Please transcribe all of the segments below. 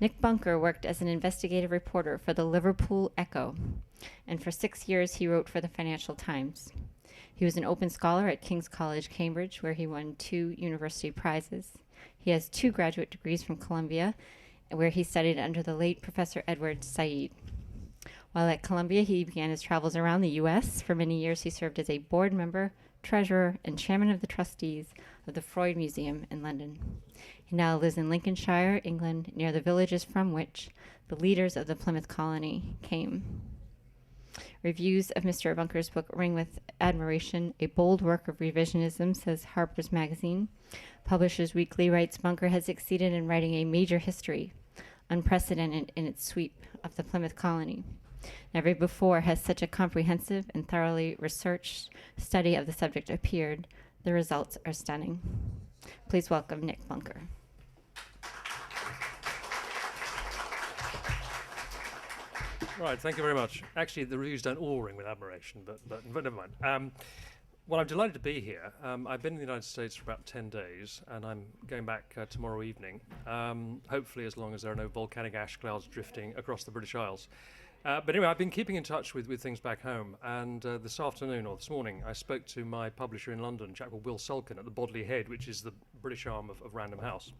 Nick Bunker worked as an investigative reporter for the Liverpool Echo, and for 6 years he wrote for the Financial Times. He was an open scholar at King's College, Cambridge, where he won 2 university prizes. He has 2 graduate degrees from Columbia, where he studied under the late Professor Edward Said. While at Columbia, he began his travels around the U.S. For many years, he served as a board member, treasurer, and chairman of the trustees of the Freud Museum in London. He now lives in Lincolnshire, England, near the villages from which the leaders of the Plymouth colony came. Reviews of Mr. Bunker's book ring with admiration. A bold work of revisionism, says Harper's Magazine. Publishers Weekly writes, Bunker has succeeded in writing a major history, unprecedented in its sweep of the Plymouth colony. Never before has such a comprehensive and thoroughly researched study of the subject appeared. The results are stunning. Please welcome Nick Bunker. Right, thank you very much. Actually, the reviews don't all ring with admiration, but never mind. Well, I'm delighted to be here. I've been in the United States for about 10 days, and I'm going back tomorrow evening, hopefully as long as there are no volcanic ash clouds drifting across the British Isles. But anyway, I've been keeping in touch with things back home, and this afternoon, or this morning, I spoke to my publisher in London, a chap called Will Sulkin at the Bodley Head, which is the British arm of Random House.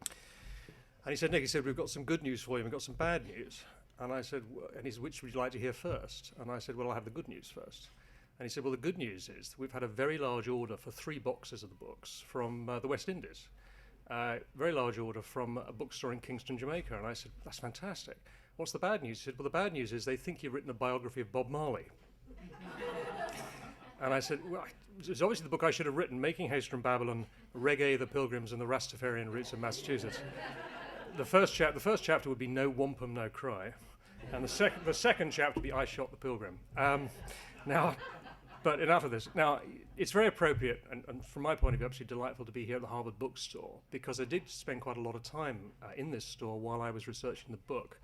And he said, Nick, we've got some good news for you, we've got some bad news. And I said, and he said, which would you like to hear first? And I said, well, I'll have the good news first. And he said, well, the good news is we've had a very large order for 3 boxes of the books from the West Indies. Very large order from a bookstore in Kingston, Jamaica. And I said, that's fantastic. What's the bad news? He said, well, the bad news is they think you've written a biography of Bob Marley. And I said, well, it's obviously the book I should have written, Making Haste from Babylon, Reggae, the Pilgrims, and the Rastafarian Roots of Massachusetts. The first chapter would be No Wampum, No Cry. And the second chapter would be I Shot the Pilgrim. But enough of this. Now, it's very appropriate, and from my point of view, absolutely delightful to be here at the Harvard Bookstore, because I did spend quite a lot of time in this store while I was researching the book.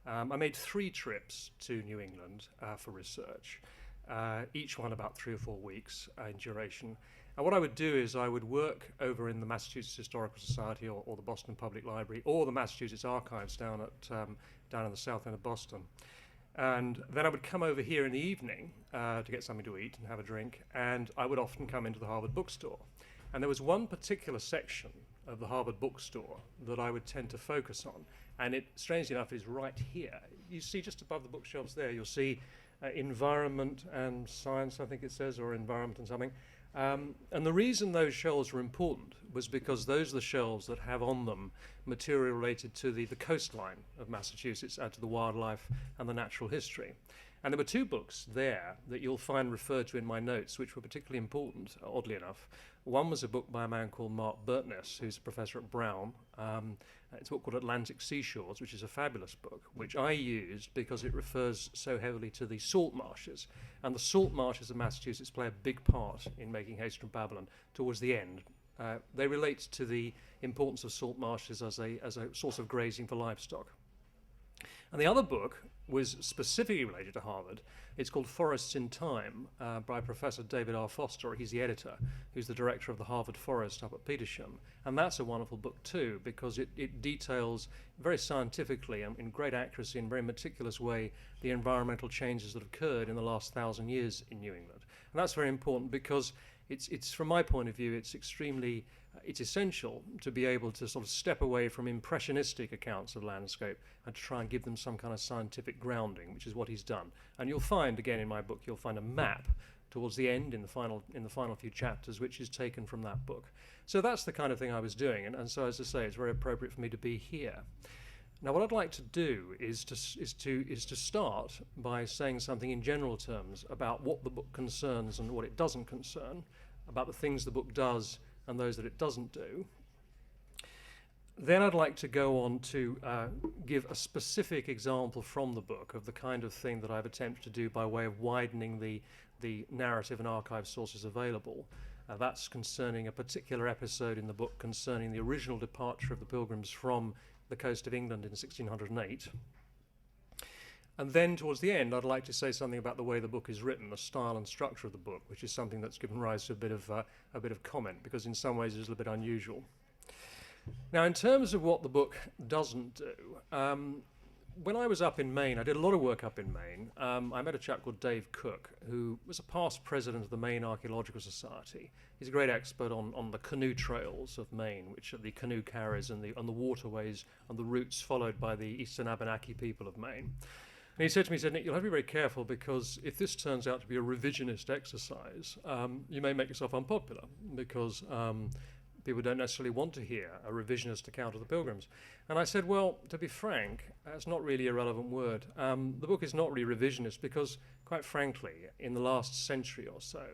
I made 3 trips to New England for research, each one about 3 or 4 weeks in duration. And what I would do is I would work over in the Massachusetts Historical Society or the Boston Public Library or the Massachusetts Archives down in the south end of Boston. And then I would come over here in the evening to get something to eat and have a drink, and I would often come into the Harvard Bookstore. And there was one particular section of the Harvard Bookstore that I would tend to focus on, and it, strangely enough, is right here. You see just above the bookshelves there, you'll see Environment and Science, I think it says, or Environment and something. And the reason those shelves were important was because those are the shelves that have on them material related to the coastline of Massachusetts, to the wildlife and the natural history. And there were 2 books there that you'll find referred to in my notes, which were particularly important, oddly enough. One was a book by a man called Mark Burtness, who's a professor at Brown. It's a book called Atlantic Seashores, which is a fabulous book, which I used because it refers so heavily to the salt marshes. And the salt marshes of Massachusetts play a big part in Making Haste from Babylon towards the end. They relate to the importance of salt marshes as a source of grazing for livestock. And the other book was specifically related to Harvard. It's called Forests in Time by Professor David R. Foster. He's the editor, who's the director of the Harvard Forest up at Petersham. And that's a wonderful book too, because it details very scientifically and in great accuracy and very meticulous way the environmental changes that occurred in the last 1,000 years in New England. And that's very important because it's from my point of view, it's essential to be able to sort of step away from impressionistic accounts of landscape and to try and give them some kind of scientific grounding, which is what he's done. And you'll find, again, in my book, you'll find a map towards the end in the final few chapters, which is taken from that book. So that's the kind of thing I was doing, and so as I say, it's very appropriate for me to be here. Now, what I'd like to do is to start by saying something in general terms about what the book concerns and what it doesn't concern, about the things the book does and those that it doesn't do. Then I'd like to go on to give a specific example from the book of the kind of thing that I've attempted to do by way of widening the narrative and archive sources available. That's concerning a particular episode in the book concerning the original departure of the Pilgrims from the coast of England in 1608. And then towards the end, I'd like to say something about the way the book is written, the style and structure of the book, which is something that's given rise to a bit of comment, because in some ways it's a little bit unusual. Now, in terms of what the book doesn't do, when I was up in Maine, I did a lot of work up in Maine. I met a chap called Dave Cook, who was a past president of the Maine Archaeological Society. He's a great expert on the canoe trails of Maine, which are the canoe carriers and the waterways and the routes followed by the Eastern Abenaki people of Maine. And he said to me, Nick, you'll have to be very careful, because if this turns out to be a revisionist exercise, you may make yourself unpopular, because people don't necessarily want to hear a revisionist account of the Pilgrims. And I said, well, to be frank, that's not really a relevant word. The book is not really revisionist because, quite frankly, in the last century or so,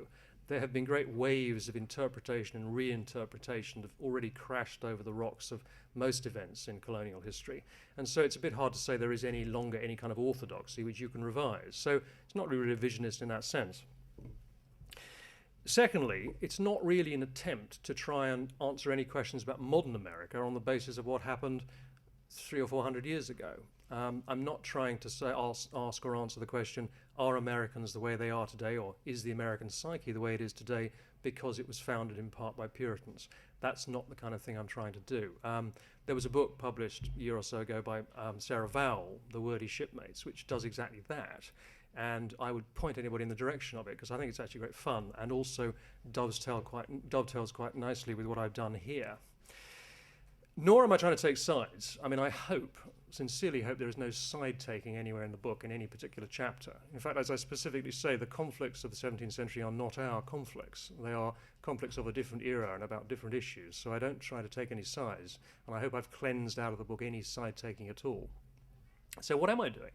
there have been great waves of interpretation and reinterpretation that have already crashed over the rocks of most events in colonial history. And so it's a bit hard to say there is any longer any kind of orthodoxy which you can revise. So it's not really revisionist in that sense. Secondly, it's not really an attempt to try and answer any questions about modern America on the basis of what happened 300 or 400 years ago. I'm not trying to say, ask or answer the question, are Americans the way they are today, or is the American psyche the way it is today because it was founded in part by Puritans? That's not the kind of thing I'm trying to do. There was a book published a year or so ago by Sarah Vowell, The Wordy Shipmates, which does exactly that. And I would point anybody in the direction of it, because I think it's actually great fun and also dovetails quite nicely with what I've done here. Nor am I trying to take sides. I mean, I sincerely hope there is no side taking anywhere in the book in any particular chapter. In fact, as I specifically say, the conflicts of the 17th century are not our conflicts. They are conflicts of a different era and about different issues. So I don't try to take any sides, and I hope I've cleansed out of the book any side taking at all. So what am I doing?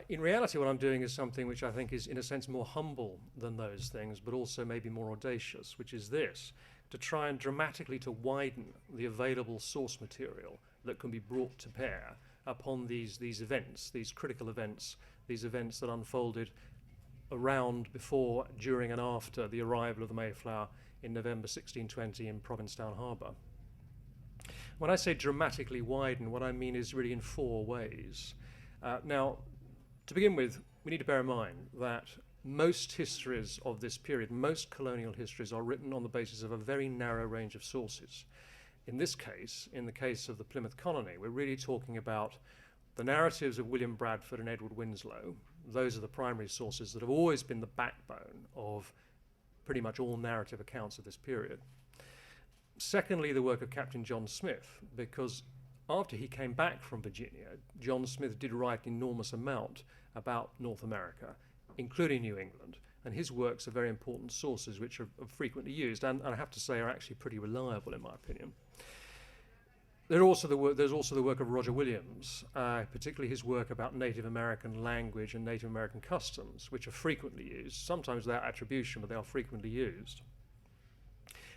In reality, what I'm doing is something which I think is, in a sense, more humble than those things, but also maybe more audacious, which is this: to try and dramatically to widen the available source material that can be brought to bear upon these events, these critical events, these events that unfolded around, before, during and after the arrival of the Mayflower in November 1620 in Provincetown Harbour. When I say dramatically widen, what I mean is really in four ways. Now, to begin with, we need to bear in mind that most histories of this period, most colonial histories, are written on the basis of a very narrow range of sources. In this case, in the case of the Plymouth colony, we're really talking about the narratives of William Bradford and Edward Winslow. Those are the primary sources that have always been the backbone of pretty much all narrative accounts of this period. Secondly, the work of Captain John Smith, because after he came back from Virginia, John Smith did write an enormous amount about North America, including New England, and his works are very important sources which are frequently used, and I have to say are actually pretty reliable in my opinion. There's also the work of Roger Williams, particularly his work about Native American language and Native American customs, which are frequently used, sometimes without attribution, but they are frequently used.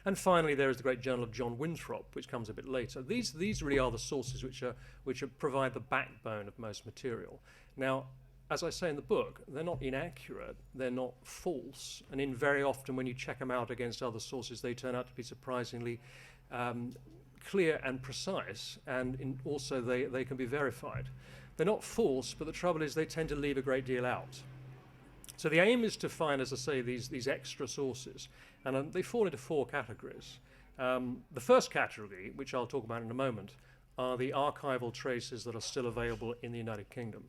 And finally, there is the great journal of John Winthrop, which comes a bit later. These really are the sources which provide the backbone of most material. Now, as I say in the book, they're not inaccurate, they're not false, and very often when you check them out against other sources, they turn out to be surprisingly clear and precise, and also they can be verified. They're not false, but the trouble is they tend to leave a great deal out. So the aim is to find, as I say, these extra sources, and they fall into four categories. The first category, which I'll talk about in a moment, are the archival traces that are still available in the United Kingdom.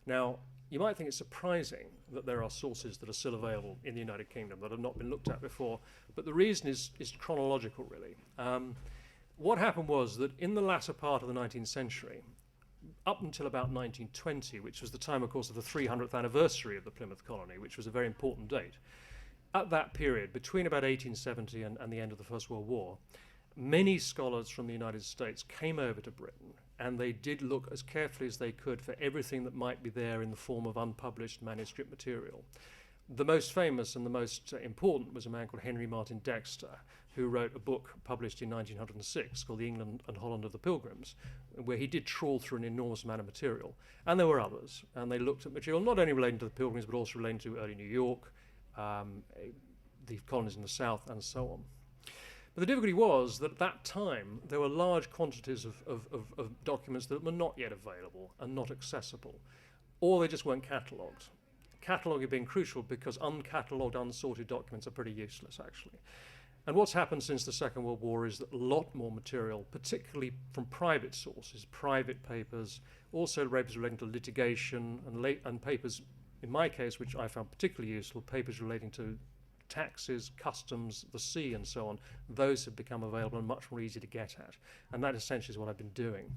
Now, you might think it's surprising that there are sources that are still available in the United Kingdom that have not been looked at before, but the reason is chronological, really. What happened was that in the latter part of the 19th century, up until about 1920, which was the time, of course, of the 300th anniversary of the Plymouth colony, which was a very important date, at that period, between about 1870 and the end of the First World War, many scholars from the United States came over to Britain, and they did look as carefully as they could for everything that might be there in the form of unpublished manuscript material. The most famous and the most important was a man called Henry Martin Dexter, who wrote a book published in 1906 called The England and Holland of the Pilgrims, where he did trawl through an enormous amount of material. And there were others, and they looked at material not only relating to the Pilgrims, but also relating to early New York, the colonies in the South, and so on. But the difficulty was that at that time, there were large quantities of documents that were not yet available and not accessible, or they just weren't catalogued. Cataloguing being crucial because uncatalogued, unsorted documents are pretty useless, actually. And what's happened since the Second World War is that a lot more material, particularly from private sources, private papers, also papers relating to litigation and papers, in my case, which I found particularly useful, papers relating to taxes, customs, the sea and so on, those have become available and much more easy to get at. And that essentially is what I've been doing.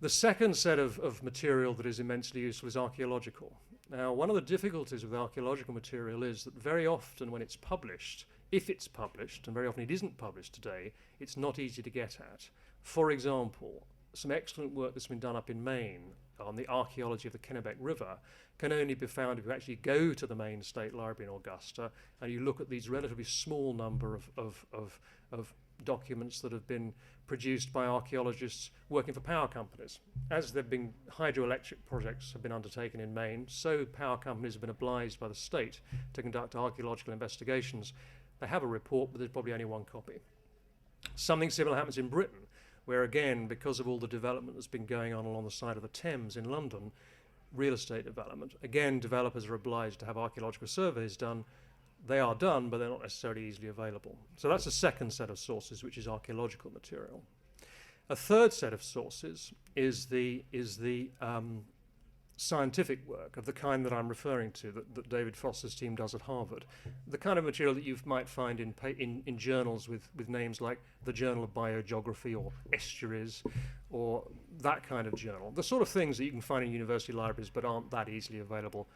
The second set of material that is immensely useful is archaeological. Now, one of the difficulties with archaeological material is that very often when it's published, if it's published, and very often it isn't published today, it's not easy to get at. For example, some excellent work that's been done up in Maine on the archaeology of the Kennebec River can only be found if you actually go to the Maine State Library in Augusta and you look at these relatively small number of documents that have been produced by archaeologists working for power companies. As there have been hydroelectric projects have been undertaken in Maine, so power companies have been obliged by the state to conduct archaeological investigations. They have a report, but there's probably only one copy. Something similar happens in Britain, where again, because of all the development that's been going on along the side of the Thames in London, real estate development, again, developers are obliged to have archaeological surveys done. They are done, but they're not necessarily easily available. So that's a second set of sources, which is archaeological material. A third set of sources is the scientific work of the kind that I'm referring to, that David Foster's team does at Harvard. The kind of material that you might find in journals with names like the Journal of Biogeography or Estuaries or that kind of journal. The sort of things that you can find in university libraries but aren't that easily available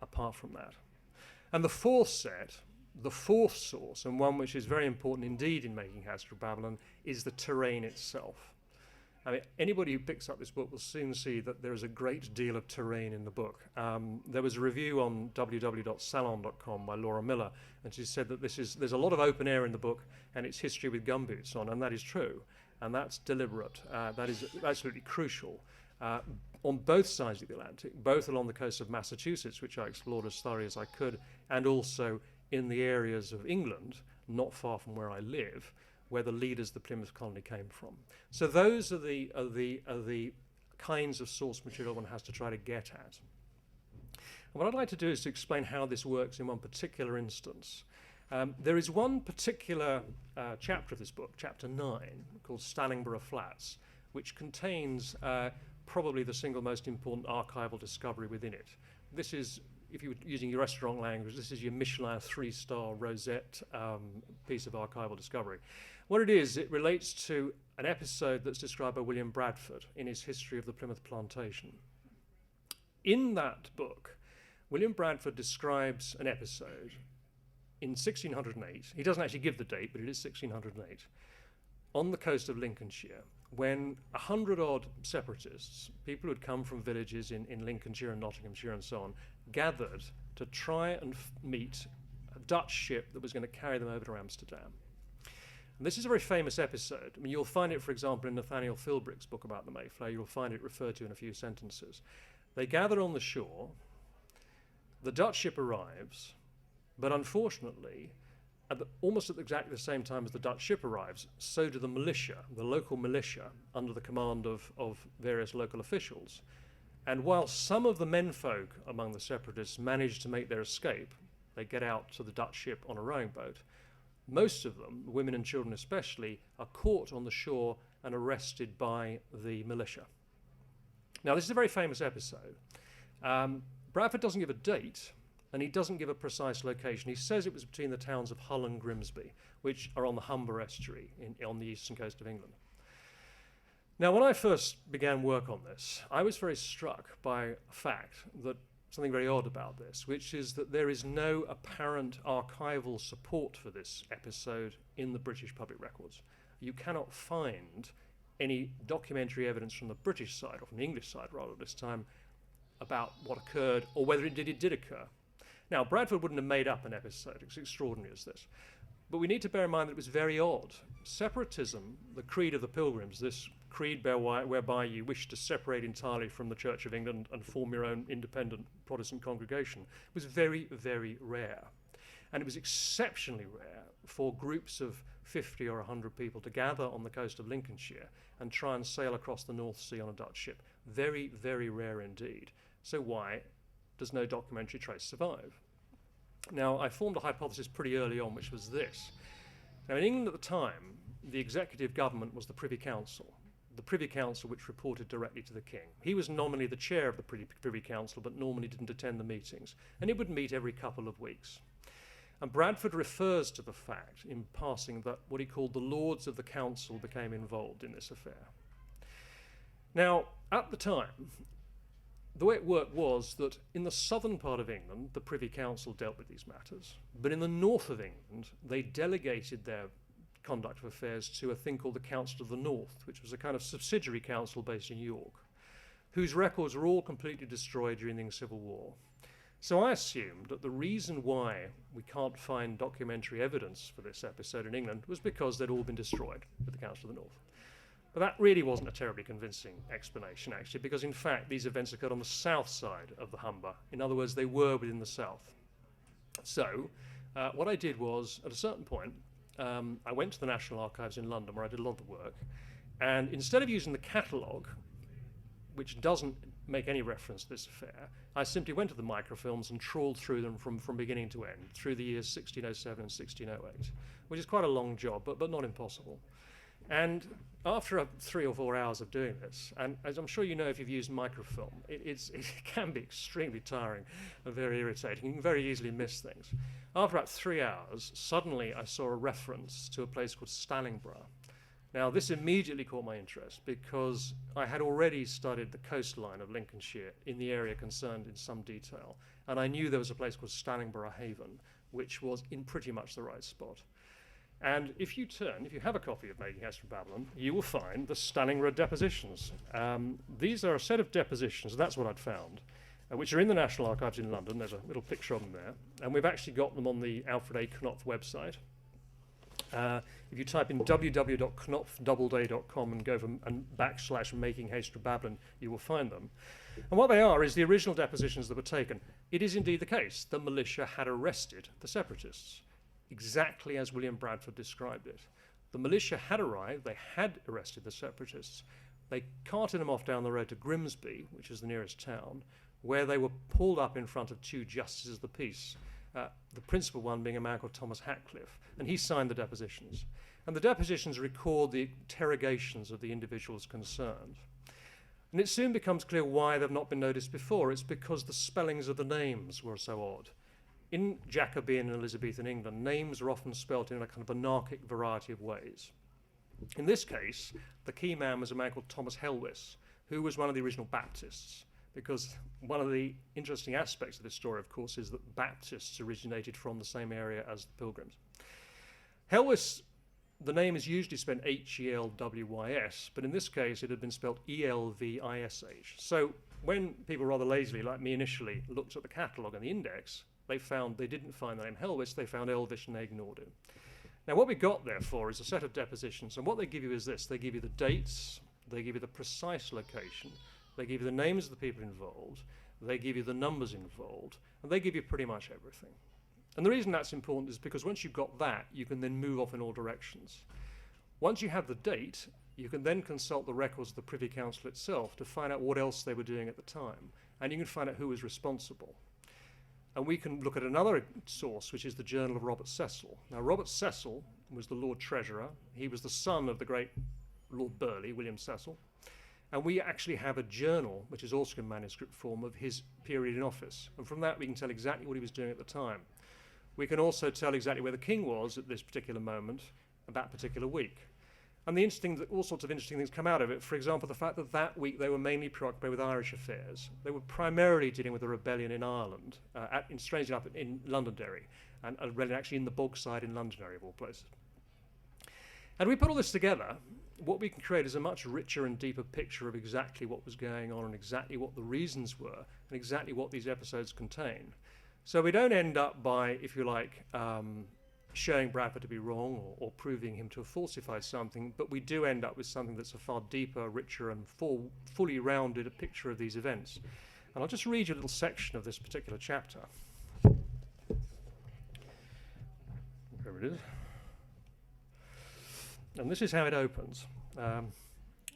apart from that. And the fourth source, and one which is very important indeed in making Haste of Babylon, is the terrain itself. I mean, anybody who picks up this book will soon see that there is a great deal of terrain in the book. There was a review on www.salon.com by Laura Miller, and she said that there's a lot of open air in the book, and it's history with gumboots on, and that is true, and that's deliberate. That is absolutely crucial. On both sides of the Atlantic, both along the coast of Massachusetts, which I explored as thoroughly as I could, and also in the areas of England, not far from where I live, where the leaders of the Plymouth colony came from. So those are the kinds of source material one has to try to get at. And what I'd like to do is to explain how this works in one particular instance. There is one particular chapter of this book, chapter 9, called Stallingborough Flats, which contains probably the single most important archival discovery within it. This is, if you were using your restaurant language, this is your Michelin 3-star rosette piece of archival discovery. What it is, it relates to an episode that's described by William Bradford in his History of the Plymouth Plantation. In that book, William Bradford describes an episode in 1608. He doesn't actually give the date, but it is 1608, on the coast of Lincolnshire, when 100-odd separatists, people who had come from villages in Lincolnshire and Nottinghamshire and so on, gathered to try and meet a Dutch ship that was going to carry them over to Amsterdam. And this is a very famous episode. I mean, you'll find it, for example, in Nathaniel Philbrick's book about the Mayflower. You'll find it referred to in a few sentences. They gather on the shore, the Dutch ship arrives, but unfortunately, almost at exactly the same time as the Dutch ship arrives, so do the militia, the local militia, under the command of various local officials. And while some of the menfolk among the separatists manage to make their escape, they get out to the Dutch ship on a rowing boat, most of them, women and children especially, are caught on the shore and arrested by the militia. Now, this is a very famous episode. Bradford doesn't give a date, and he doesn't give a precise location. He says it was between the towns of Hull and Grimsby, which are on the Humber estuary on the eastern coast of England. Now, when I first began work on this, I was very struck by a fact that something very odd about this, which is that there is no apparent archival support for this episode in the British public records. You cannot find any documentary evidence from the British side, or from the English side rather this time, about what occurred or whether it did occur. Now, Bradford wouldn't have made up an episode as extraordinary as this, but we need to bear in mind that it was very odd. Separatism, the creed of the Pilgrims, this creed whereby you wish to separate entirely from the Church of England and form your own independent Protestant congregation, was very, very rare. And it was exceptionally rare for groups of 50 or 100 people to gather on the coast of Lincolnshire and try and sail across the North Sea on a Dutch ship. Very, very rare indeed. So why does no documentary trace survive? Now, I formed a hypothesis pretty early on, which was this. Now, in England at the time, the executive government was the Privy Council which reported directly to the king. He was nominally the chair of the Privy Council, but normally didn't attend the meetings, and it would meet every couple of weeks. And Bradford refers to the fact, in passing, that what he called the Lords of the Council became involved in this affair. Now, at the time, the way it worked was that in the southern part of England, the Privy Council dealt with these matters, but in the north of England, they delegated their conduct of affairs to a thing called the Council of the North, which was a kind of subsidiary council based in York, whose records were all completely destroyed during the English Civil War. So I assumed that the reason why we can't find documentary evidence for this episode in England was because they'd all been destroyed with the Council of the North. But that really wasn't a terribly convincing explanation, actually, because in fact these events occurred on the south side of the Humber. In other words, they were within the south. So what I did was, at a certain point, I went to the National Archives in London, where I did a lot of the work, and instead of using the catalogue, which doesn't make any reference to this affair, I simply went to the microfilms and trawled through them from beginning to end, through the years 1607 and 1608, which is quite a long job, but not impossible. And after 3 or 4 hours of doing this, and as I'm sure you know if you've used microfilm, it can be extremely tiring and very irritating. You can very easily miss things. After about 3 hours, suddenly I saw a reference to a place called Stallingborough. Now, this immediately caught my interest because I had already studied the coastline of Lincolnshire in the area concerned in some detail, and I knew there was a place called Stallingborough Haven, which was in pretty much the right spot. And if you have a copy of Making Haste from Babylon, you will find the Stallingborough Depositions. These are a set of depositions, that's what I'd found, which are in the National Archives in London. There's a little picture of them there. And we've actually got them on the Alfred A. Knopf website. If you type in www.knopfdoubleday.com and go and / Making Haste from Babylon, you will find them. And what they are is the original depositions that were taken. It is indeed the case. The militia had arrested the separatists, exactly as William Bradford described it. The militia had arrived, they had arrested the separatists, they carted them off down the road to Grimsby, which is the nearest town, where they were pulled up in front of 2 justices of the peace, the principal one being a man called Thomas Hatcliffe, and he signed the depositions. And the depositions record the interrogations of the individuals concerned. And it soon becomes clear why they've not been noticed before. It's because the spellings of the names were so odd. In Jacobean and Elizabethan England, names are often spelt in a kind of anarchic variety of ways. In this case, the key man was a man called Thomas Helwys, who was one of the original Baptists, because one of the interesting aspects of this story, of course, is that Baptists originated from the same area as the Pilgrims. Helwys, the name is usually spelled Helwys, but in this case it had been spelled Elvish. So when people rather lazily, like me initially, looked at the catalogue and the index, they didn't find the name Helwys, they found Elvish and they ignored it. Now what we got therefore is a set of depositions, and what they give you is this. They give you the dates, they give you the precise location, they give you the names of the people involved, they give you the numbers involved, and they give you pretty much everything. And the reason that's important is because once you've got that, you can then move off in all directions. Once you have the date, you can then consult the records of the Privy Council itself to find out what else they were doing at the time, and you can find out who was responsible. And we can look at another source, which is the Journal of Robert Cecil. Now, Robert Cecil was the Lord Treasurer. He was the son of the great Lord Burleigh, William Cecil. And we actually have a journal, which is also in manuscript form, of his period in office. And from that, we can tell exactly what he was doing at the time. We can also tell exactly where the king was at this particular moment, at that particular week. And all sorts of interesting things come out of it. For example, the fact that that week they were mainly preoccupied with Irish affairs. They were primarily dealing with a rebellion in Ireland, strangely enough, in Londonderry, and a rebellion actually in the Bogside in Londonderry, of all places. And we put all this together, what we can create is a much richer and deeper picture of exactly what was going on and exactly what the reasons were and exactly what these episodes contain. So we don't end up by, if you like, showing Bradford to be wrong or proving him to have falsified something, but we do end up with something that's a far deeper, richer, and fully rounded a picture of these events. And I'll just read you a little section of this particular chapter. There it is. And this is how it opens.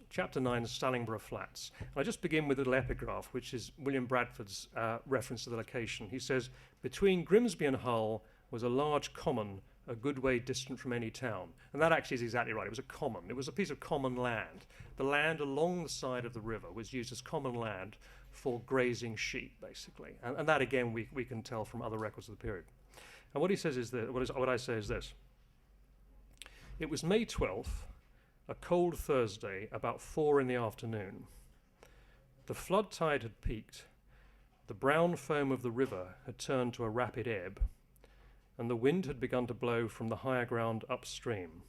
Chapter 9, Stallingborough Flats. And I just begin with a little epigraph, which is William Bradford's reference to the location. He says, "Between Grimsby and Hull was a large common a good way distant from any town. And that actually is exactly right. It was a common. It was a piece of common land. The land along the side of the river was used as common land for grazing sheep, basically. And that, again, we can tell from other records of the period. And what he says is that, what I say is this. It was May 12th, a cold Thursday, about 4 in the afternoon. The flood tide had peaked. The brown foam of the river had turned to a rapid ebb, and the wind had begun to blow from the higher ground upstream.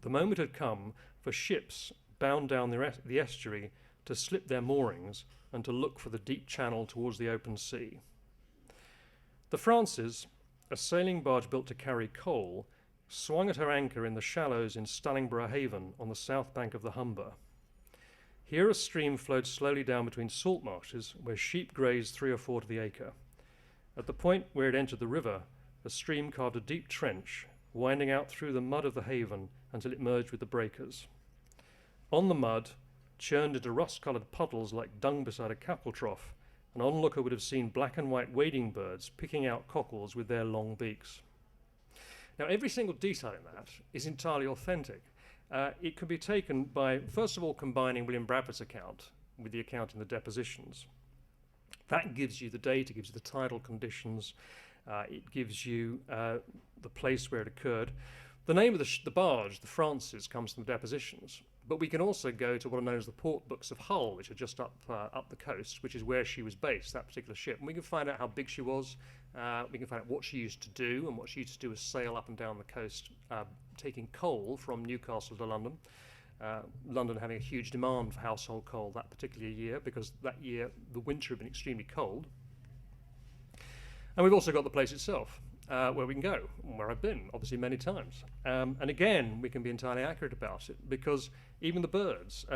The moment had come for ships bound down the estuary to slip their moorings and to look for the deep channel towards the open sea. The Francis, a sailing barge built to carry coal, swung at her anchor in the shallows in Stallingborough Haven on the south bank of the Humber. Here a stream flowed slowly down between salt marshes where sheep grazed 3 or 4 to the acre. At the point where it entered the river, the stream carved a deep trench, winding out through the mud of the haven until it merged with the breakers. On the mud, churned into rust-coloured puddles like dung beside a cattle trough, an onlooker would have seen black and white wading birds picking out cockles with their long beaks. Now, every single detail in that is entirely authentic. It can be taken by, first of all, combining William Bradford's account with the account in the Depositions. That gives you the date, it gives you the tidal conditions, it gives you the place where it occurred. The name of the barge, the Francis, comes from the Depositions, but we can also go to what are known as the port books of Hull, which are just up the coast, which is where she was based, that particular ship. And we can find out how big she was, we can find out what she used to do, and what she used to do was sail up and down the coast, taking coal from Newcastle to London. London having a huge demand for household coal that particular year, because that year the winter had been extremely cold. And we've also got the place itself, where we can go, where I've been, obviously many times. And again, we can be entirely accurate about it, because even the birds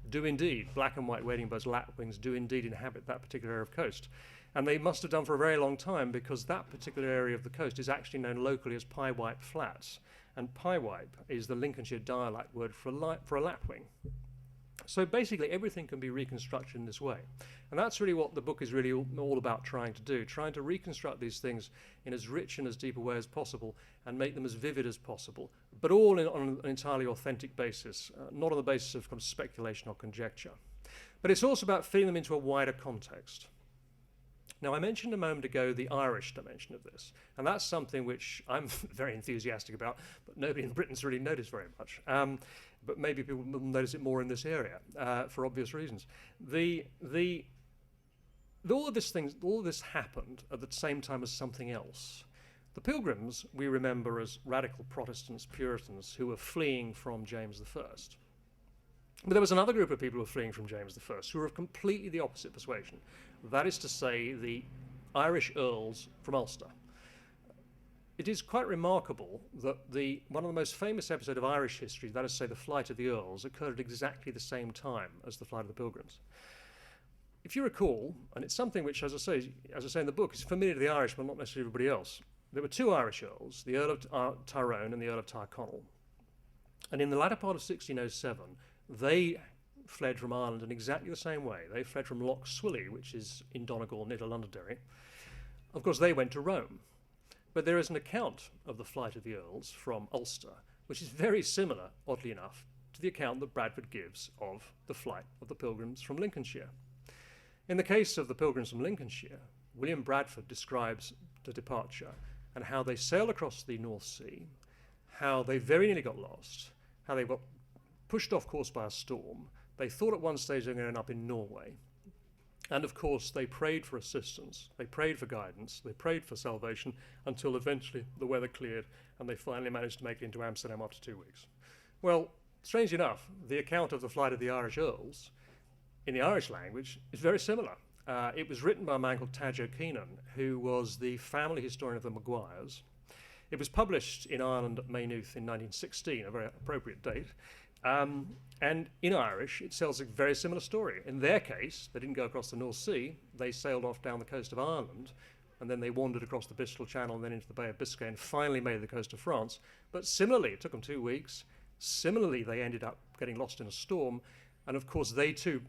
do indeed, black and white wading birds, lapwings, do indeed inhabit that particular area of coast. And they must have done for a very long time, because that particular area of the coast is actually known locally as Pyewipe Flats. And Pyewipe is the Lincolnshire dialect word for a lapwing. So basically everything can be reconstructed in this way. And that's really what the book is really all about trying to do, trying to reconstruct these things in as rich and as deep a way as possible and make them as vivid as possible, but all on an entirely authentic basis, not on the basis of kind of speculation or conjecture. But it's also about fitting them into a wider context. Now, I mentioned a moment ago the Irish dimension of this, and that's something which I'm very enthusiastic about, but nobody in Britain's really noticed very much. But maybe people will notice it more in this area for obvious reasons. All of this happened at the same time as something else. The Pilgrims we remember as radical Protestants, Puritans, who were fleeing from James I. But there was another group of people who were fleeing from James I, who were of completely the opposite persuasion. That is to say, the Irish earls from Ulster. It is quite remarkable that one of the most famous episodes of Irish history, that is to say the flight of the earls, occurred at exactly the same time as the flight of the Pilgrims. If you recall, and it's something which, as I say in the book, is familiar to the Irish, but not necessarily everybody else, there were 2 Irish earls, the Earl of Tyrone and the Earl of Tyrconnell. And in the latter part of 1607, they fled from Ireland in exactly the same way. They fled from Lough Swilly, which is in Donegal, near to Londonderry. Of course, they went to Rome. But there is an account of the flight of the earls from Ulster, which is very similar, oddly enough, to the account that Bradford gives of the flight of the Pilgrims from Lincolnshire. In the case of the Pilgrims from Lincolnshire, William Bradford describes the departure and how they sailed across the North Sea, how they very nearly got lost, how they got pushed off course by a storm. They thought at one stage they were going to end up in Norway. And of course, they prayed for assistance, they prayed for guidance, they prayed for salvation until eventually the weather cleared and they finally managed to make it into Amsterdam after 2 weeks. Well, strangely enough, the account of the flight of the Irish earls in the Irish language is very similar. It was written by a man called Taj O'Keenan, who was the family historian of the Maguires. It was published in Ireland at Maynooth in 1916, a very appropriate date. And in Irish, it tells a very similar story. In their case, they didn't go across the North Sea. They sailed off down the coast of Ireland, and then they wandered across the Bristol Channel and then into the Bay of Biscay and finally made the coast of France. But similarly, it took them 2 weeks. Similarly, they ended up getting lost in a storm. And of course, they too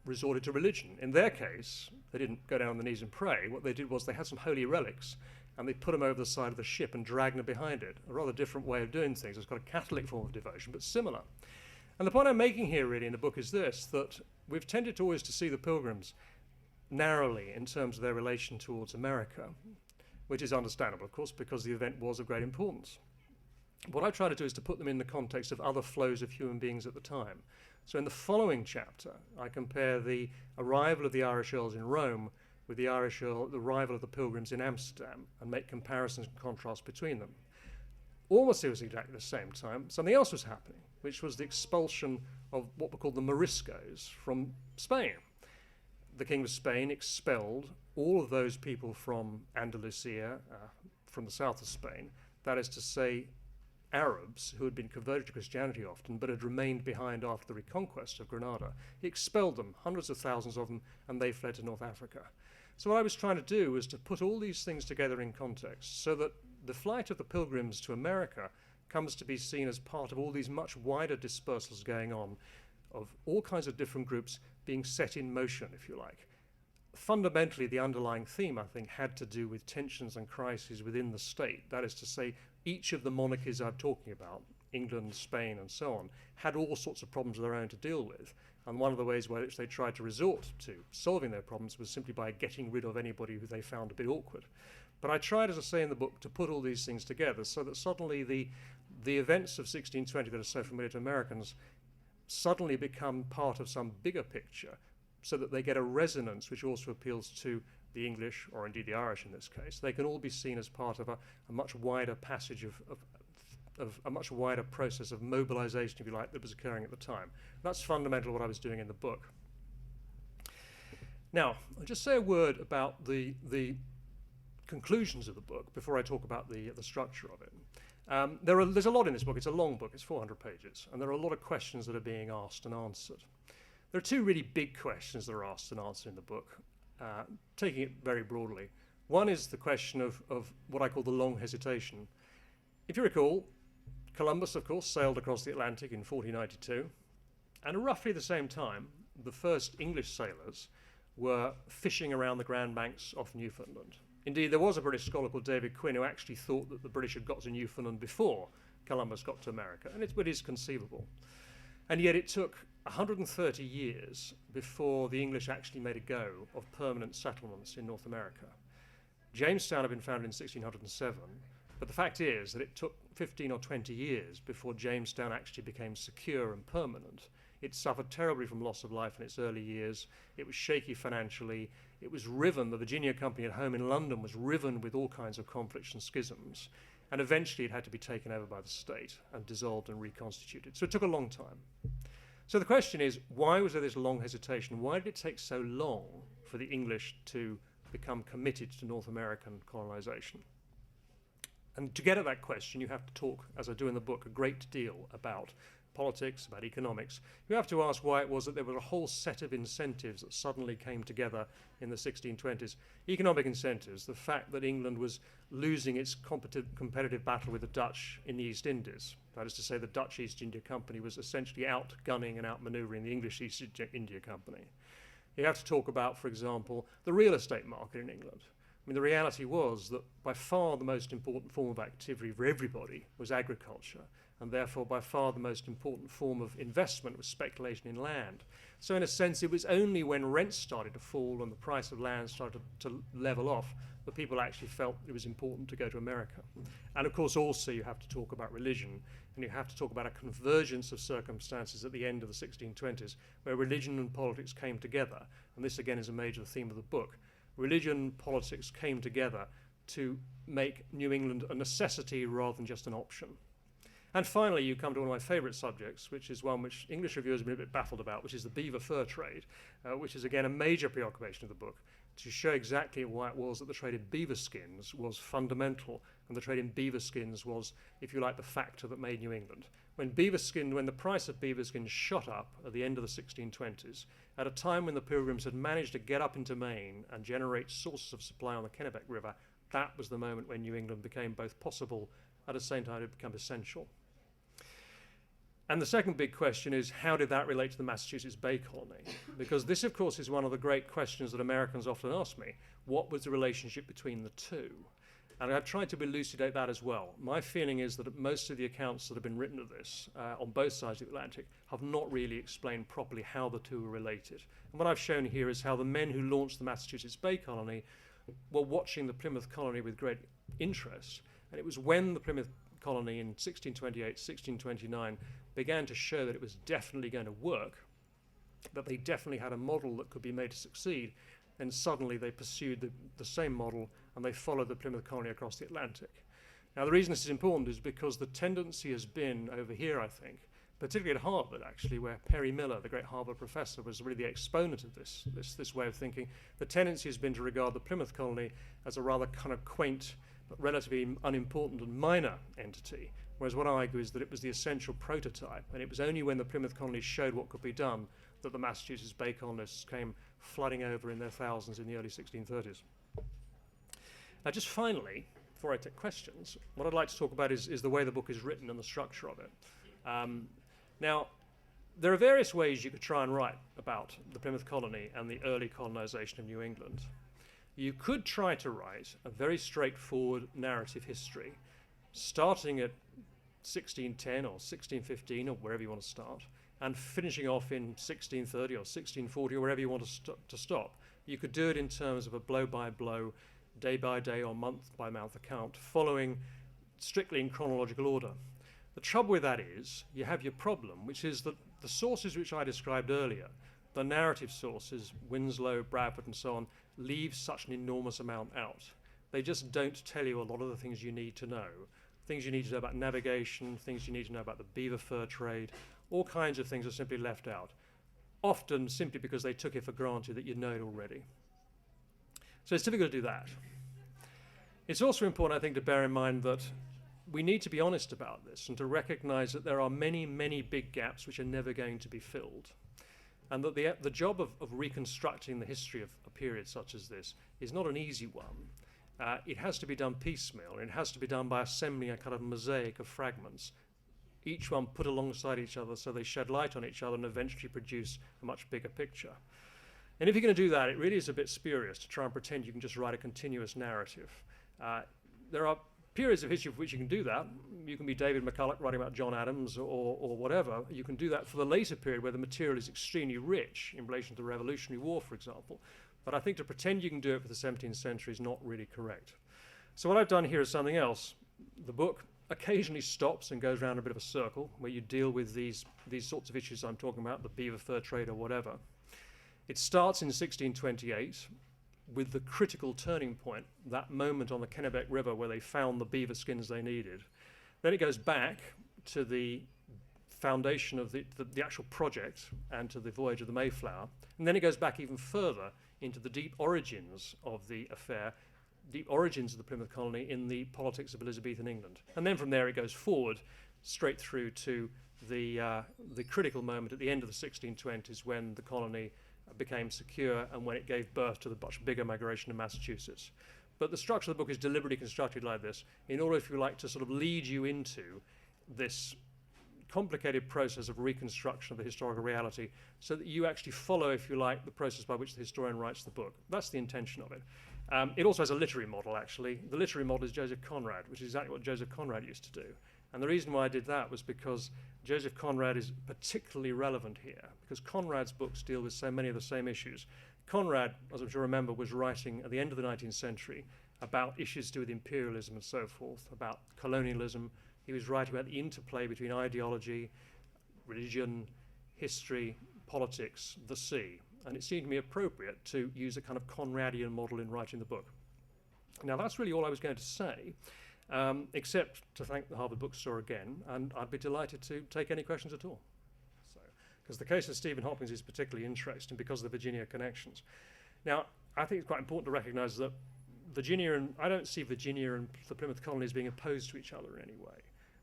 resorted to religion. In their case, they didn't go down on their knees and pray. What they did was they had some holy relics, and they put them over the side of the ship and dragged them behind it. A rather different way of doing things. It's got a Catholic form of devotion, but similar. And the point I'm making here really in the book is this, that we've tended to always to see the Pilgrims narrowly in terms of their relation towards America, which is understandable, of course, because the event was of great importance. What I try to do is to put them in the context of other flows of human beings at the time. So in the following chapter, I compare the arrival of the Irish Earls in Rome with the arrival of the Pilgrims in Amsterdam, and make comparisons and contrasts between them. Almost it was exactly the same time, something else was happening, which was the expulsion of what were called the Moriscos from Spain. The King of Spain expelled all of those people from Andalusia, from the south of Spain, that is to say, Arabs who had been converted to Christianity often, but had remained behind after the reconquest of Granada. He expelled them, hundreds of thousands of them, and they fled to North Africa. So what I was trying to do was to put all these things together in context, so that the flight of the Pilgrims to America comes to be seen as part of all these much wider dispersals going on, of all kinds of different groups being set in motion, if you like. Fundamentally, the underlying theme, I think, had to do with tensions and crises within the state. That is to say, each of the monarchies I'm talking about, England, Spain, and so on, had all sorts of problems of their own to deal with. And one of the ways by which they tried to resort to solving their problems was simply by getting rid of anybody who they found a bit awkward. But I tried, as I say in the book, to put all these things together so that suddenly the events of 1620 that are so familiar to Americans suddenly become part of some bigger picture, so that they get a resonance which also appeals to the English, or indeed the Irish in this case. They can all be seen as part of a much wider passage of a much wider process of mobilization, if you like, that was occurring at the time. That's fundamental what I was doing in the book. Now, I'll just say a word about the conclusions of the book before I talk about the structure of it. There's a lot in this book. It's a long book. It's 400 pages. And there are a lot of questions that are being asked and answered. There are two really big questions that are asked and answered in the book, taking it very broadly. One is the question of what I call the long hesitation. If you recall, Columbus, of course, sailed across the Atlantic in 1492, and at roughly the same time, the first English sailors were fishing around the Grand Banks off Newfoundland. Indeed, there was a British scholar called David Quinn who actually thought that the British had got to Newfoundland before Columbus got to America, and it is conceivable. And yet it took 130 years before the English actually made a go of permanent settlements in North America. Jamestown had been founded in 1607, but the fact is that it took 15 or 20 years before Jamestown actually became secure and permanent. It suffered terribly from loss of life in its early years. It was shaky financially. It was riven, the Virginia Company at home in London was riven with all kinds of conflicts and schisms. And eventually it had to be taken over by the state and dissolved and reconstituted. So it took a long time. So the question is, why was there this long hesitation? Why did it take so long for the English to become committed to North American colonization? And to get at that question, you have to talk, as I do in the book, a great deal about politics, about economics. You have to ask why it was that there was a whole set of incentives that suddenly came together in the 1620s. Economic incentives, the fact that England was losing its competitive battle with the Dutch in the East Indies. That is to say, the Dutch East India Company was essentially outgunning and outmaneuvering the English East India Company. You have to talk about, for example, the real estate market in England. I mean, the reality was that by far the most important form of activity for everybody was agriculture, and therefore by far the most important form of investment was speculation in land. So in a sense, it was only when rents started to fall and the price of land started to level off that people actually felt it was important to go to America. And of course also you have to talk about religion, and you have to talk about a convergence of circumstances at the end of the 1620s where religion and politics came together, and this again is a major theme of the book. Religion and politics came together to make New England a necessity rather than just an option. And finally, you come to one of my favourite subjects, which is one which English reviewers have been a bit baffled about, which is the beaver fur trade, which is again a major preoccupation of the book, to show exactly why it was that the trade in beaver skins was fundamental, and the trade in beaver skins was, if you like, the factor that made New England. When the price of beaver skins shot up at the end of the 1620s, at a time when the Pilgrims had managed to get up into Maine and generate sources of supply on the Kennebec River, that was the moment when New England became both possible, at the same time it became essential. And the second big question is, how did that relate to the Massachusetts Bay Colony? Because this, of course, is one of the great questions that Americans often ask me. What was the relationship between the two? And I've tried to elucidate that as well. My feeling is that most of the accounts that have been written of this on both sides of the Atlantic have not really explained properly how the two are related. And what I've shown here is how the men who launched the Massachusetts Bay Colony were watching the Plymouth colony with great interest. And it was when the Plymouth colony in 1628, 1629 began to show that it was definitely going to work, that they definitely had a model that could be made to succeed, then suddenly they pursued the same model and they followed the Plymouth colony across the Atlantic. Now the reason this is important is because the tendency has been over here, I think, particularly at Harvard actually, where Perry Miller, the great Harvard professor, was really the exponent of this way of thinking. The tendency has been to regard the Plymouth colony as a rather kind of quaint but relatively unimportant and minor entity, whereas what I argue is that it was the essential prototype, and it was only when the Plymouth colony showed what could be done that the Massachusetts Bay colonists came flooding over in their thousands in the early 1630s. Now just finally, before I take questions, what I'd like to talk about is the way the book is written and the structure of it. Now, there are various ways you could try and write about the Plymouth colony and the early colonization of New England. You could try to write a very straightforward narrative history, starting at 1610 or 1615 or wherever you want to start, and finishing off in 1630 or 1640 or wherever you want to stop. You could do it in terms of a blow-by-blow, day-by-day or month-by-month account, following strictly in chronological order. The trouble with that is you have your problem, which is that the sources which I described earlier, the narrative sources, Winslow, Bradford and so on, leave such an enormous amount out. They just don't tell you a lot of the things you need to know. Things you need to know about navigation, things you need to know about the beaver fur trade, all kinds of things are simply left out, often simply because they took it for granted that you know it already. So it's difficult to do that. It's also important, I think, to bear in mind that we need to be honest about this and to recognize that there are many, many big gaps which are never going to be filled. And that the job of reconstructing the history of a period such as this is not an easy one. It has to be done piecemeal, and it has to be done by assembling a kind of mosaic of fragments, each one put alongside each other so they shed light on each other and eventually produce a much bigger picture. And if you're going to do that, it really is a bit spurious to try and pretend you can just write a continuous narrative. There are periods of history for which you can do that. You can be David McCulloch writing about John Adams or whatever. You can do that for the later period where the material is extremely rich in relation to the Revolutionary War, for example. But I think to pretend you can do it for the 17th century is not really correct. So what I've done here is something else. The book occasionally stops and goes around a bit of a circle where you deal with these sorts of issues I'm talking about, the beaver fur trade or whatever. It starts in 1628 with the critical turning point, that moment on the Kennebec River where they found the beaver skins they needed. Then it goes back to the foundation of the actual project and to the voyage of the Mayflower. And then it goes back even further into the deep origins of the affair, the origins of the Plymouth colony in the politics of Elizabethan England. And then from there it goes forward straight through to the critical moment at the end of the 1620s when the colony became secure and when it gave birth to the much bigger migration of Massachusetts. But the structure of the book is deliberately constructed like this in order, if you like, to sort of lead you into this complicated process of reconstruction of the historical reality so that you actually follow, if you like, the process by which the historian writes the book. That's the intention of it. It also has a literary model, actually. The literary model is Joseph Conrad, which is exactly what Joseph Conrad used to do. And the reason why I did that was because Joseph Conrad is particularly relevant here, because Conrad's books deal with so many of the same issues. Conrad, as I'm sure you remember, was writing at the end of the 19th century about issues to do with imperialism and so forth, about colonialism. He was writing about the interplay between ideology, religion, history, politics, the sea. And it seemed to me appropriate to use a kind of Conradian model in writing the book. Now, that's really all I was going to say, except to thank the Harvard Bookstore again, and I'd be delighted to take any questions at all. Because the case of Stephen Hopkins is particularly interesting because of the Virginia connections. Now, I think it's quite important to recognize that I don't see Virginia and the Plymouth colonies being opposed to each other in any way.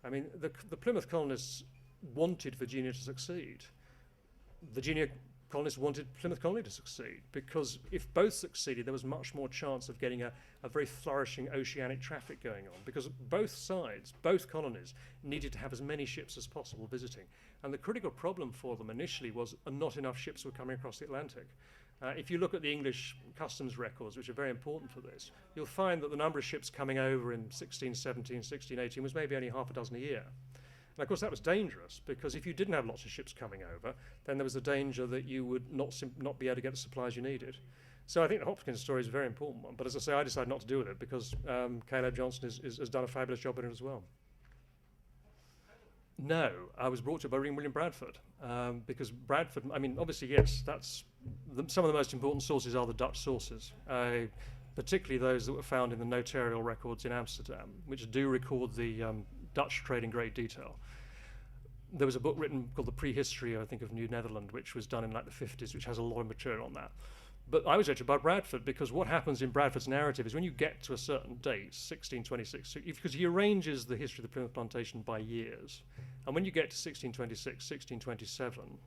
I mean, the Plymouth colonists wanted Virginia to succeed. Virginia colonists wanted Plymouth colony to succeed, because if both succeeded, there was much more chance of getting a very flourishing oceanic traffic going on, because both sides, both colonies, needed to have as many ships as possible visiting. And the critical problem for them initially was not enough ships were coming across the Atlantic. If you look at the English customs records, which are very important for this, you'll find that the number of ships coming over in 1617, 1618 was maybe only half a dozen a year. And of course that was dangerous, because if you didn't have lots of ships coming over, then there was a danger that you would not be able to get the supplies you needed. So I think the Hopkins story is a very important one. But as I say, I decided not to do with it because Caleb Johnson has done a fabulous job in it as well. No, I was brought to by William Bradford, because Bradford, I mean, obviously, yes, some of the most important sources are the Dutch sources, particularly those that were found in the notarial records in Amsterdam, which do record the Dutch trade in great detail. There was a book written called The Prehistory, I think, of New Netherland, which was done in like the 50s, which has a lot of material on that. But I was actually by Bradford, because what happens in Bradford's narrative is when you get to a certain date, 1626, because he arranges the history of the Plymouth plantation by years, and when you get to 1626, 1627,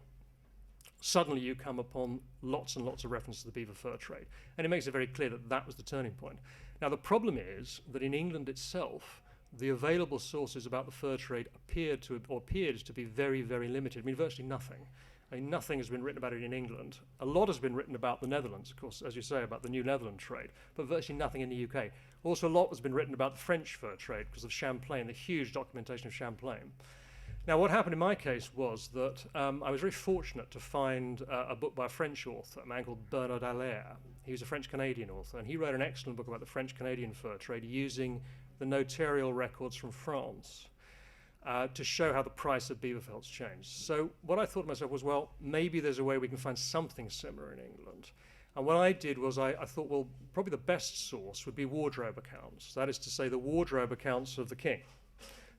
suddenly you come upon lots and lots of references to the beaver fur trade, and it makes it very clear that that was the turning point. Now the problem is that in England itself, the available sources about the fur trade appeared to be very, very limited. I mean, virtually nothing. I mean, nothing has been written about it in England. A lot has been written about the Netherlands, of course, as you say, about the New Netherland trade, but virtually nothing in the UK. Also, a lot has been written about the French fur trade because of Champlain, the huge documentation of Champlain. Now, what happened in my case was that I was very fortunate to find a book by a French author, a man called Bernard Allaire. He was a French-Canadian author, and he wrote an excellent book about the French-Canadian fur trade using the notarial records from France. To show how the price of beaver felts changed. So what I thought to myself was, well, maybe there's a way we can find something similar in England. And what I did was I thought, well, probably the best source would be wardrobe accounts. That is to say, the wardrobe accounts of the king,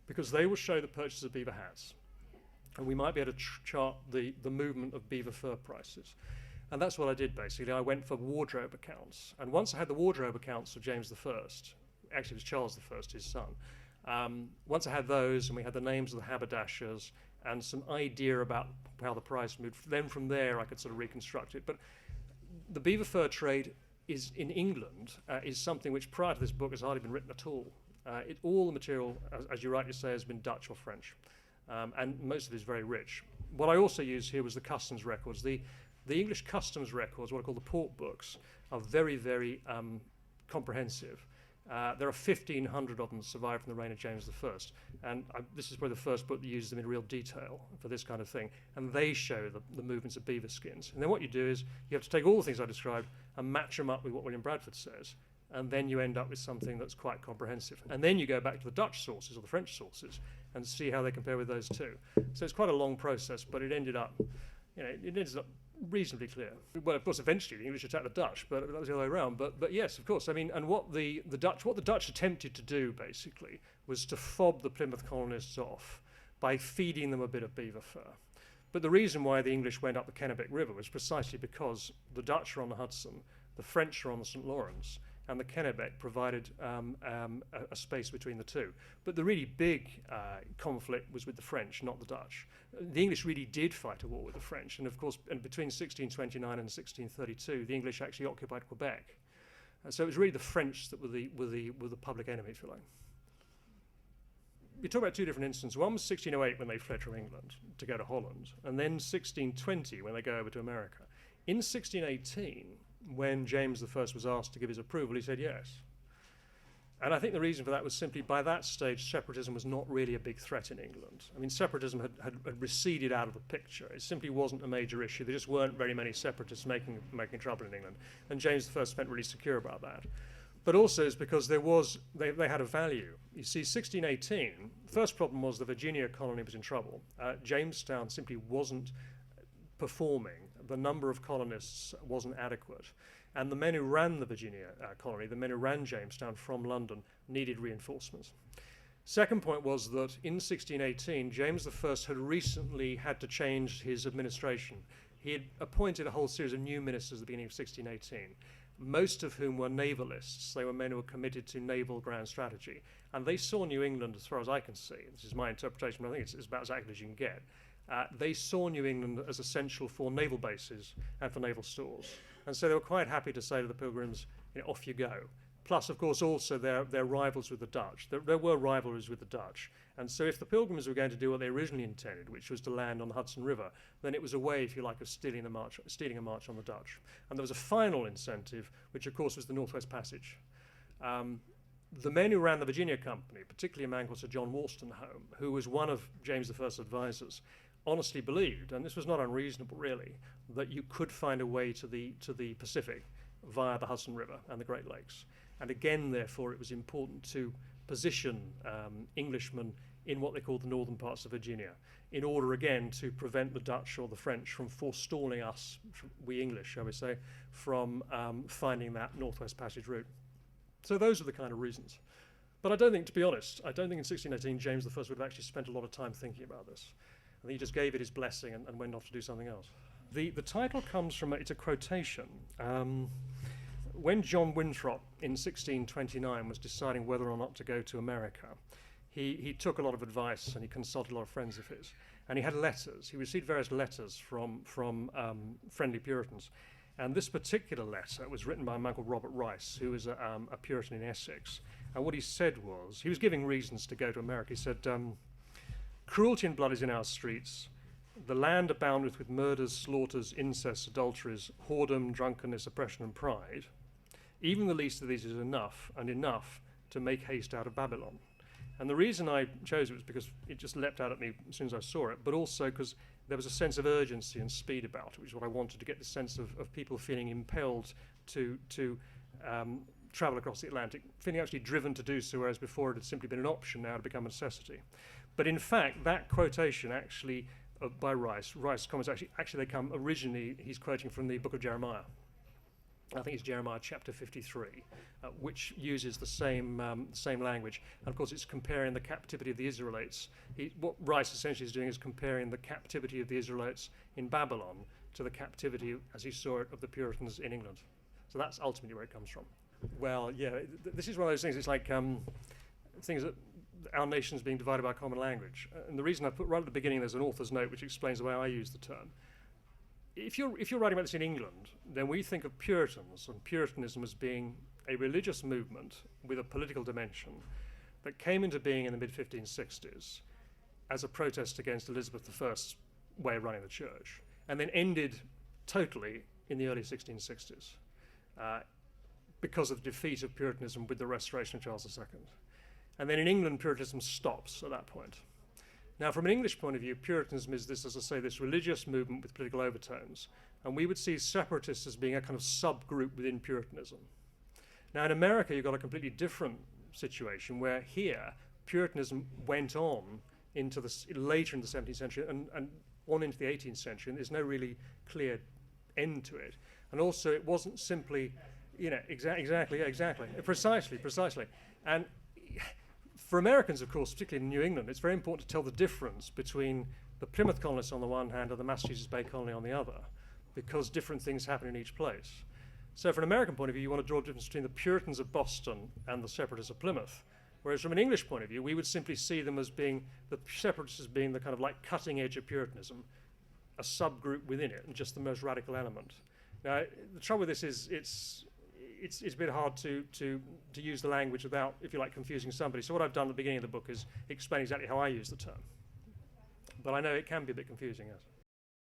because they will show the purchase of beaver hats. And we might be able to chart the movement of beaver fur prices. And that's what I did, basically. I went for wardrobe accounts. And once I had the wardrobe accounts of James I, actually it was Charles I, his son, once I had those, and we had the names of the haberdashers and some idea about how the price moved, then from there I could sort of reconstruct it. But the beaver fur trade is in England is something which prior to this book has hardly been written at all. All the material, as you rightly say, has been Dutch or French, and most of it is very rich. What I also used here was the customs records. The English customs records, what I call the port books, are very, very comprehensive. There are 1,500 of them that survived from the reign of James I, and this is probably the first book that uses them in real detail for this kind of thing, and they show the movements of beaver skins. And then what you do is you have to take all the things I described and match them up with what William Bradford says, and then you end up with something that's quite comprehensive. And then you go back to the Dutch sources or the French sources and see how they compare with those two. So it's quite a long process, but it ended up reasonably clear. Well, of course, eventually the English attacked the Dutch, but that was the other way around. But yes, of course. I mean, and what the Dutch attempted to do basically was to fob the Plymouth colonists off by feeding them a bit of beaver fur. But the reason why the English went up the Kennebec River was precisely because the Dutch were on the Hudson, the French were on the St. Lawrence, and the Kennebec provided a space between the two. But the really big conflict was with the French, not the Dutch. The English really did fight a war with the French, and of course, and between 1629 and 1632, the English actually occupied Quebec. So it was really the French that were the public enemy, if you like. We talk about two different instances. One was 1608 when they fled from England to go to Holland, and then 1620 when they go over to America. In 1618, when James I was asked to give his approval, he said yes. And I think the reason for that was simply by that stage, separatism was not really a big threat in England. I mean, separatism had receded out of the picture. It simply wasn't a major issue. There just weren't very many separatists making trouble in England. And James I felt really secure about that. But also it's because they had a value. You see, 1618, the first problem was the Virginia colony was in trouble. Jamestown simply wasn't performing. The number of colonists wasn't adequate. And the men who ran the Virginia colony, the men who ran Jamestown from London, needed reinforcements. Second point was that in 1618, James I had recently had to change his administration. He had appointed a whole series of new ministers at the beginning of 1618, most of whom were navalists. They were men who were committed to naval grand strategy. And they saw New England, as far as I can see, this is my interpretation, but I think it's about as accurate as you can get, they saw New England as essential for naval bases and for naval stores. And so they were quite happy to say to the Pilgrims, off you go. Plus, of course, also their rivals with the Dutch. There were rivalries with the Dutch. And so if the Pilgrims were going to do what they originally intended, which was to land on the Hudson River, then it was a way, if you like, of stealing a march on the Dutch. And there was a final incentive, which of course was the Northwest Passage. The men who ran the Virginia Company, particularly a man called Sir John Wolstenholme, who was one of James I's advisors, honestly believed, and this was not unreasonable really, that you could find a way to the Pacific via the Hudson River and the Great Lakes. And again, therefore, it was important to position Englishmen in what they called the northern parts of Virginia, in order again to prevent the Dutch or the French from forestalling us, we English, shall we say, from finding that Northwest Passage route. So those are the kind of reasons. But I don't think, to be honest, I don't think in 1618 James I would have actually spent a lot of time thinking about this. I think he just gave it his blessing and went off to do something else. The title comes from, it's a quotation. When John Winthrop in 1629 was deciding whether or not to go to America, he took a lot of advice and he consulted a lot of friends of his. And he had letters. He received various letters from friendly Puritans. And this particular letter was written by a man called Robert Rice, who was a Puritan in Essex. And what he said was, he was giving reasons to go to America. He said, cruelty and blood is in our streets. The land aboundeth with murders, slaughters, incests, adulteries, whoredom, drunkenness, oppression, and pride. Even the least of these is enough, and enough to make haste out of Babylon. And the reason I chose it was because it just leapt out at me as soon as I saw it, but also because there was a sense of urgency and speed about it, which is what I wanted, to get the sense of people feeling impelled to travel across the Atlantic, feeling actually driven to do so, whereas before it had simply been an option, now to become a necessity. But in fact, that quotation actually, by Rice comments actually they come originally, he's quoting from the book of Jeremiah. I think it's Jeremiah chapter 53, which uses the same language. And of course, it's comparing the captivity of the Israelites. What Rice essentially is doing is comparing the captivity of the Israelites in Babylon to the captivity, as he saw it, of the Puritans in England. So that's ultimately where it comes from. Well, yeah, this is one of those things. It's like things that our nation's being divided by a common language. And the reason I put right at the beginning, there's an author's note which explains the way I use the term. If you're writing about this in England, then we think of Puritans and Puritanism as being a religious movement with a political dimension that came into being in the mid-1560s as a protest against Elizabeth I's way of running the church, and then ended totally in the early 1660s because of the defeat of Puritanism with the restoration of Charles II. And then in England, Puritanism stops at that point. Now, from an English point of view, Puritanism is this, as I say, this religious movement with political overtones. And we would see separatists as being a kind of subgroup within Puritanism. Now, in America, you've got a completely different situation where here, Puritanism went on into later in the 17th century and on into the 18th century, and there's no really clear end to it. And also, it wasn't simply, exactly, precisely. And for Americans, of course, particularly in New England, it's very important to tell the difference between the Plymouth colonists on the one hand and the Massachusetts Bay Colony on the other, because different things happen in each place. So from an American point of view, you want to draw a difference between the Puritans of Boston and the separatists of Plymouth. Whereas from an English point of view, we would simply see them as being, the separatists as being the kind of like cutting edge of Puritanism, a subgroup within it, and just the most radical element. Now, the trouble with this is it's a bit hard to use the language without, if you like, confusing somebody. So what I've done at the beginning of the book is explain exactly how I use the term. But I know it can be a bit confusing, yes.